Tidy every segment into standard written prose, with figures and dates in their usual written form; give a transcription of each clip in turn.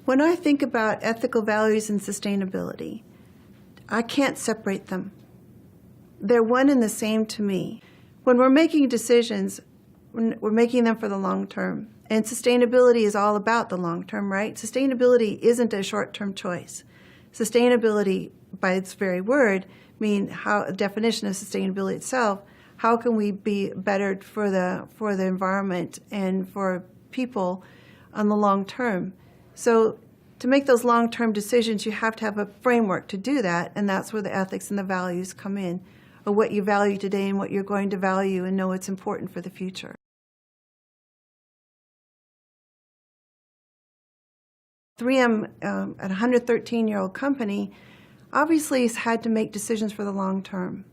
When I think about ethical values and sustainability, I can't separate them. They're one and the same to me. When we're making decisions, we're making them for the long term. And sustainability is all about the long term, right? Sustainability isn't a short-term choice. Sustainability, by its very word, definition of sustainability itself, how can we be better for the environment and for people on the long term? So to make those long-term decisions, you have to have a framework to do that, and that's where the ethics and the values come in, or what you value today and what you're going to value and know it's important for the future. 3M, at a 113-year-old company, obviously has had to make decisions for the long term.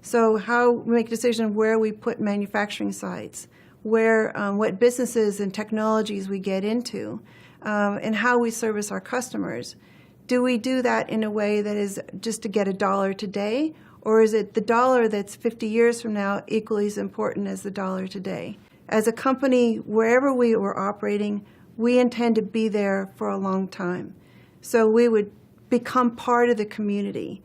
So how we make decisions where we put manufacturing sites, what businesses and technologies we get into, and how we service our customers. Do we do that in a way that is just to get a dollar today, or is it the dollar that's 50 years from now equally as important as the dollar today? As a company, wherever we were operating, we intend to be there for a long time. So we would become part of the community.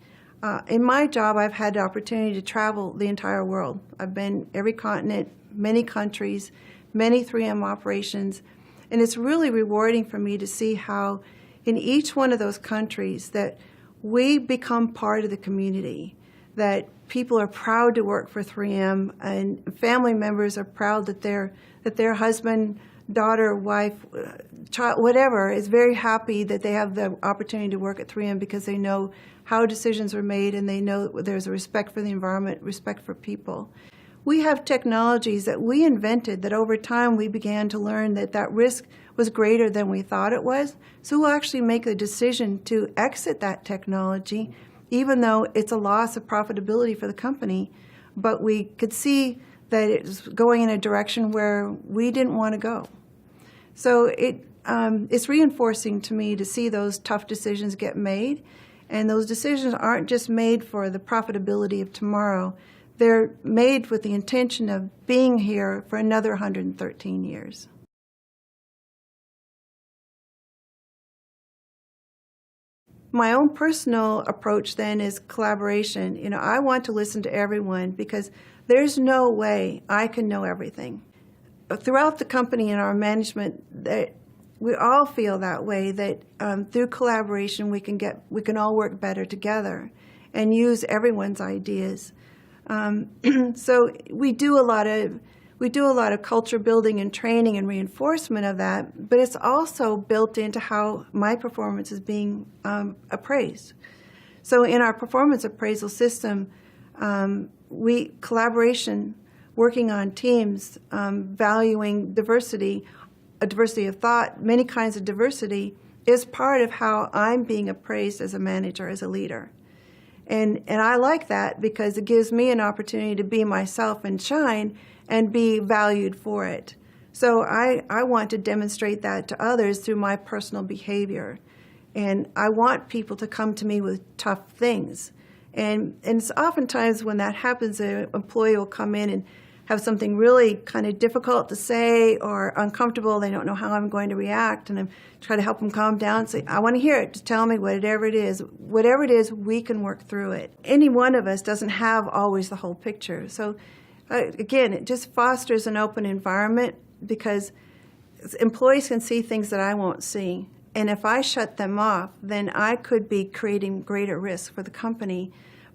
In my job, I've had the opportunity to travel the entire world. I've been every continent, many countries, many 3M operations, and it's really rewarding for me to see how in each one of those countries that we become part of the community, that people are proud to work for 3M, and family members are proud that their husband, daughter, wife, child, whatever, is very happy that they have the opportunity to work at 3M because they know how decisions are made and they know there's a respect for the environment, respect for people. We have technologies that we invented that over time we began to learn that risk was greater than we thought it was. So we'll actually make a decision to exit that technology, even though it's a loss of profitability for the company. But we could see that it's going in a direction where we didn't want to go. So it's reinforcing to me to see those tough decisions get made. And those decisions aren't just made for the profitability of tomorrow. They're made with the intention of being here for another 113 years. My own personal approach then is collaboration. You know, I want to listen to everyone because there's no way I can know everything. Throughout the company and our management, that we all feel that way, that through collaboration we can all work better together and use everyone's ideas. So we do a lot of culture building and training and reinforcement of that, but it's also built into how my performance is being appraised. So in our performance appraisal system, collaboration, working on teams, valuing diversity, a diversity of thought, many kinds of diversity, is part of how I'm being appraised as a manager, as a leader. And I like that because it gives me an opportunity to be myself and shine and be valued for it. So I want to demonstrate that to others through my personal behavior. And I want people to come to me with tough things. And it's oftentimes when that happens, an employee will come in and have something really kind of difficult to say or uncomfortable. They don't know how I'm going to react, and I try to help them calm down. Say, I want to hear it. Just tell me whatever it is. Whatever it is, we can work through it. Any one of us doesn't have always the whole picture. So again, it just fosters an open environment because employees can see things that I won't see. And if I shut them off, then I could be creating greater risk for the company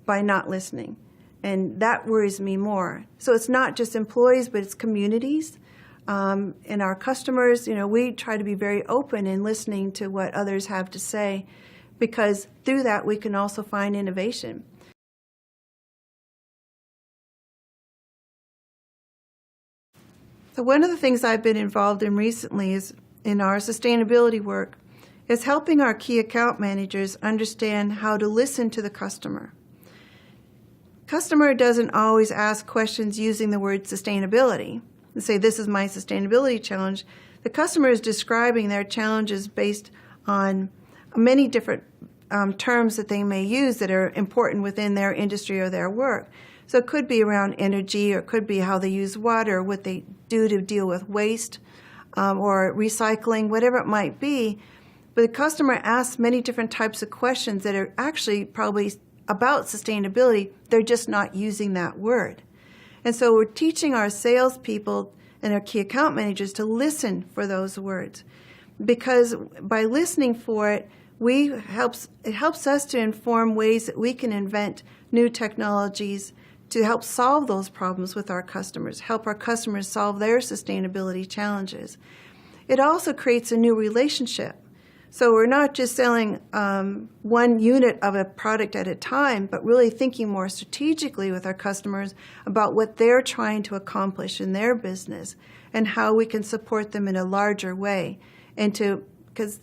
by not listening. And that worries me more. So it's not just employees, but it's communities. And our customers, you know, we try to be very open in listening to what others have to say, because through that we can also find innovation. So one of the things I've been involved in recently is in our sustainability work is helping our key account managers understand how to listen to the customer. Customer doesn't always ask questions using the word sustainability and say, this is my sustainability challenge. The customer is describing their challenges based on many different terms that they may use that are important within their industry or their work. So it could be around energy, or it could be how they use water, what they do to deal with waste. or recycling, whatever it might be. But the customer asks many different types of questions that are actually probably about sustainability. They're just not using that word. And so we're teaching our salespeople and our key account managers to listen for those words, because by listening for it, it helps us to inform ways that we can invent new technologies to help solve those problems with our customers, help our customers solve their sustainability challenges. It also creates a new relationship. So we're not just selling one unit of a product at a time, but really thinking more strategically with our customers about what they're trying to accomplish in their business and how we can support them in a larger way. Because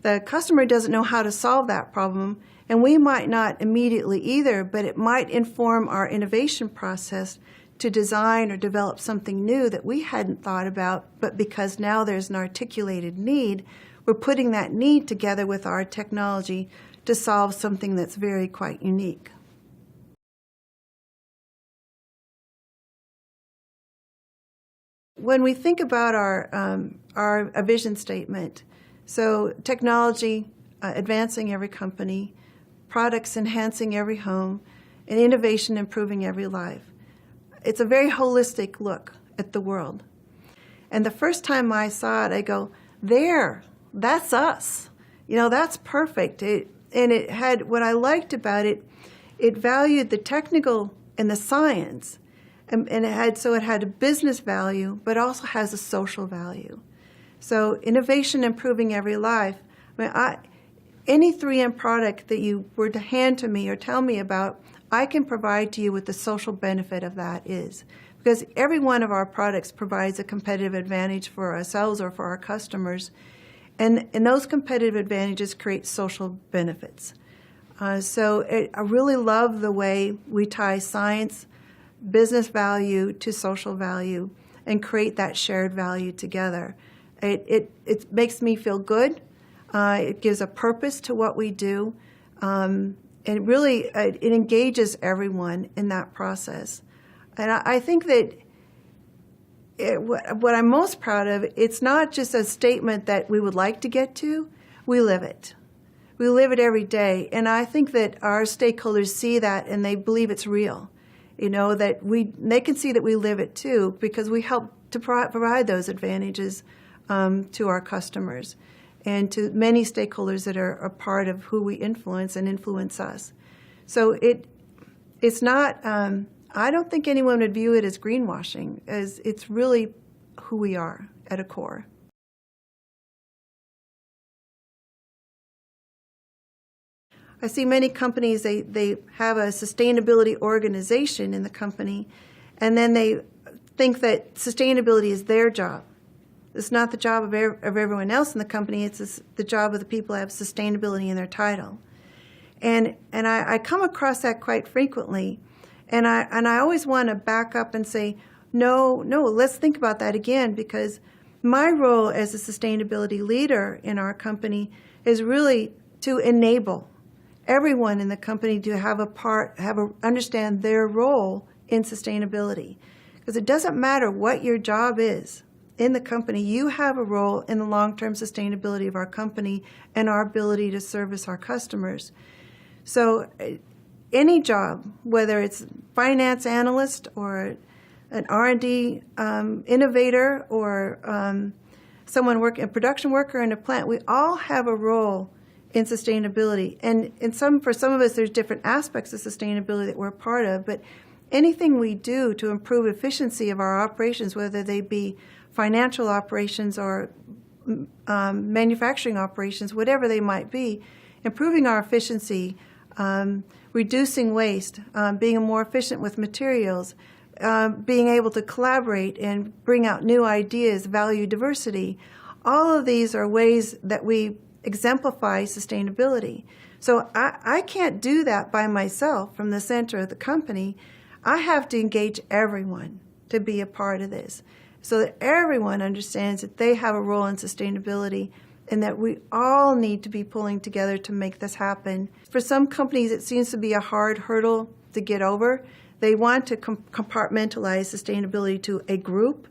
the customer doesn't know how to solve that problem, and we might not immediately either, but it might inform our innovation process to design or develop something new that we hadn't thought about, but because now there's an articulated need, we're putting that need together with our technology to solve something that's very quite unique. When we think about our vision statement, so technology advancing every company, products enhancing every home, and innovation improving every life. It's a very holistic look at the world. And the first time I saw it, I go, there, that's us. That's perfect. It had, what I liked about it, it valued the technical and the science. And it had a business value, but also has a social value. So innovation improving every life. Any 3M product that you were to hand to me or tell me about, I can provide to you what the social benefit of that is. Because every one of our products provides a competitive advantage for ourselves or for our customers. And those competitive advantages create social benefits. I really love the way we tie science, business value to social value and create that shared value together. It makes me feel good. It gives a purpose to what we do. And really, it engages everyone in that process. And I think that what I'm most proud of, it's not just a statement that we would like to get to, we live it. We live it every day. And I think that our stakeholders see that and they believe it's real. That they can see that we live it too, because we help to provide those advantages to our customers and to many stakeholders that are a part of who we influence and influence us. So it's not, I don't think anyone would view it as greenwashing, as it's really who we are at a core. I see many companies, they have a sustainability organization in the company, and then they think that sustainability is their job. It's not the job of everyone else in the company. It's the job of the people who have sustainability in their title. And I come across that quite frequently. And I always want to back up and say, no, let's think about that again, because my role as a sustainability leader in our company is really to enable everyone in the company to understand their role in sustainability. Because it doesn't matter what your job is in the company, you have a role in the long-term sustainability of our company and our ability to service our customers. So any job, whether it's finance analyst or an R&D innovator or a production worker in a plant, we all have a role in sustainability. And for some of us, there's different aspects of sustainability that we're a part of, but anything we do to improve efficiency of our operations, whether they be financial operations or manufacturing operations, whatever they might be, improving our efficiency, reducing waste, being more efficient with materials, being able to collaborate and bring out new ideas, value diversity. All of these are ways that we exemplify sustainability. So I can't do that by myself from the center of the company. I have to engage everyone to be a part of this so that everyone understands that they have a role in sustainability and that we all need to be pulling together to make this happen. For some companies, it seems to be a hard hurdle to get over. They want to compartmentalize sustainability to a group,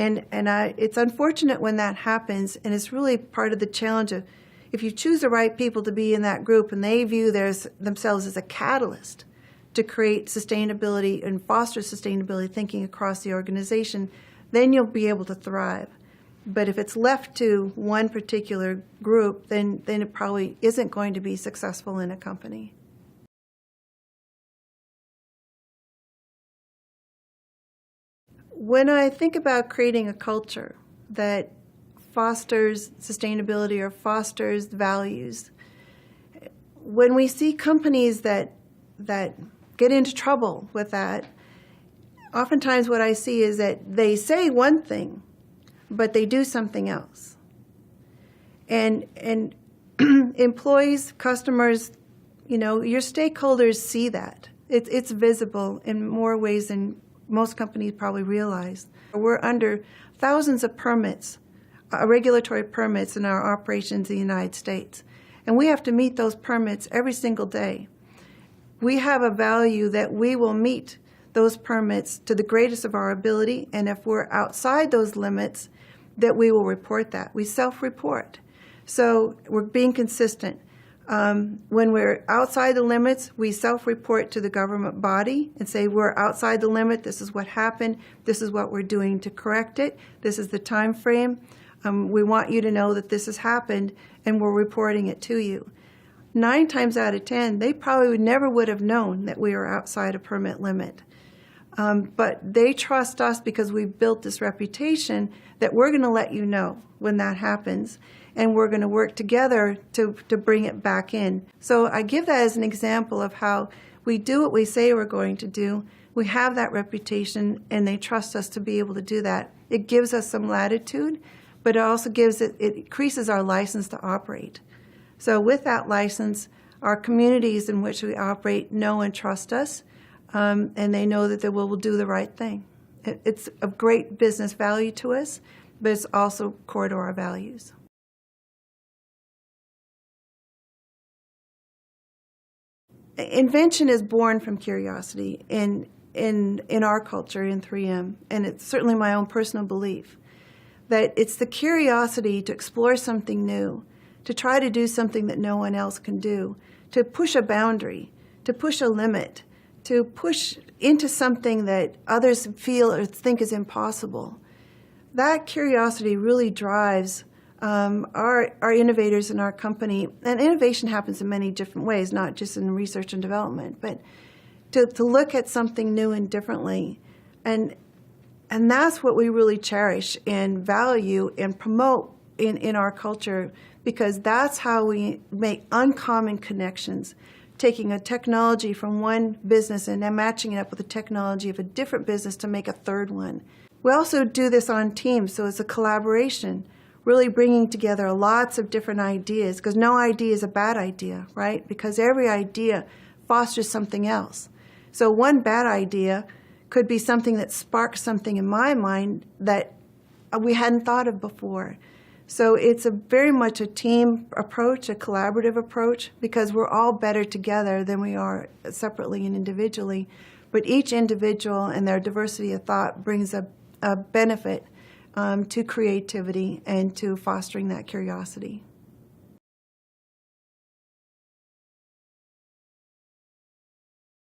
It's unfortunate when that happens, and it's really part of the challenge of if you choose the right people to be in that group and they view themselves as a catalyst to create sustainability and foster sustainability thinking across the organization, then you'll be able to thrive. But if it's left to one particular group, then it probably isn't going to be successful in a company. When I think about creating a culture that fosters sustainability or fosters values, when we see companies that get into trouble with that, oftentimes what I see is that they say one thing, but they do something else. And employees, customers, your stakeholders see that. It's visible in more ways than most companies probably realize. We're under thousands of permits, regulatory permits in our operations in the United States. And we have to meet those permits every single day. We have a value that we will meet those permits to the greatest of our ability, and if we're outside those limits, that we will report that. We self-report. So we're being consistent. When we're outside the limits, we self-report to the government body and say, we're outside the limit, this is what happened, this is what we're doing to correct it, this is the time frame. We want you to know that this has happened, and we're reporting it to you. 9 times out of 10, they probably never would have known that we were outside a permit limit. But they trust us because we've built this reputation that we're going to let you know when that happens, and we're going to work together to bring it back in. So I give that as an example of how we do what we say we're going to do. We have that reputation, and they trust us to be able to do that. It gives us some latitude, but it also it increases our license to operate. So with that license, our communities in which we operate know and trust us, and they know that we'll do the right thing. It's of great business value to us, but it's also core to our values. Invention is born from curiosity in our culture in 3M, and it's certainly my own personal belief that it's the curiosity to explore something new, to try to do something that no one else can do, to push a boundary, to push a limit, to push into something that others feel or think is impossible. That curiosity really drives our innovators in our company. And innovation happens in many different ways, not just in research and development, but to look at something new and differently. And that's what we really cherish and value and promote in our culture, because that's how we make uncommon connections, taking a technology from one business and then matching it up with the technology of a different business to make a third one. We also do this on teams, so it's a collaboration, really bringing together lots of different ideas, because no idea is a bad idea, right? Because every idea fosters something else. So one bad idea could be something that sparks something in my mind that we hadn't thought of before. So it's very much a team approach, a collaborative approach, because we're all better together than we are separately and individually. But each individual and their diversity of thought brings a benefit to creativity and to fostering that curiosity.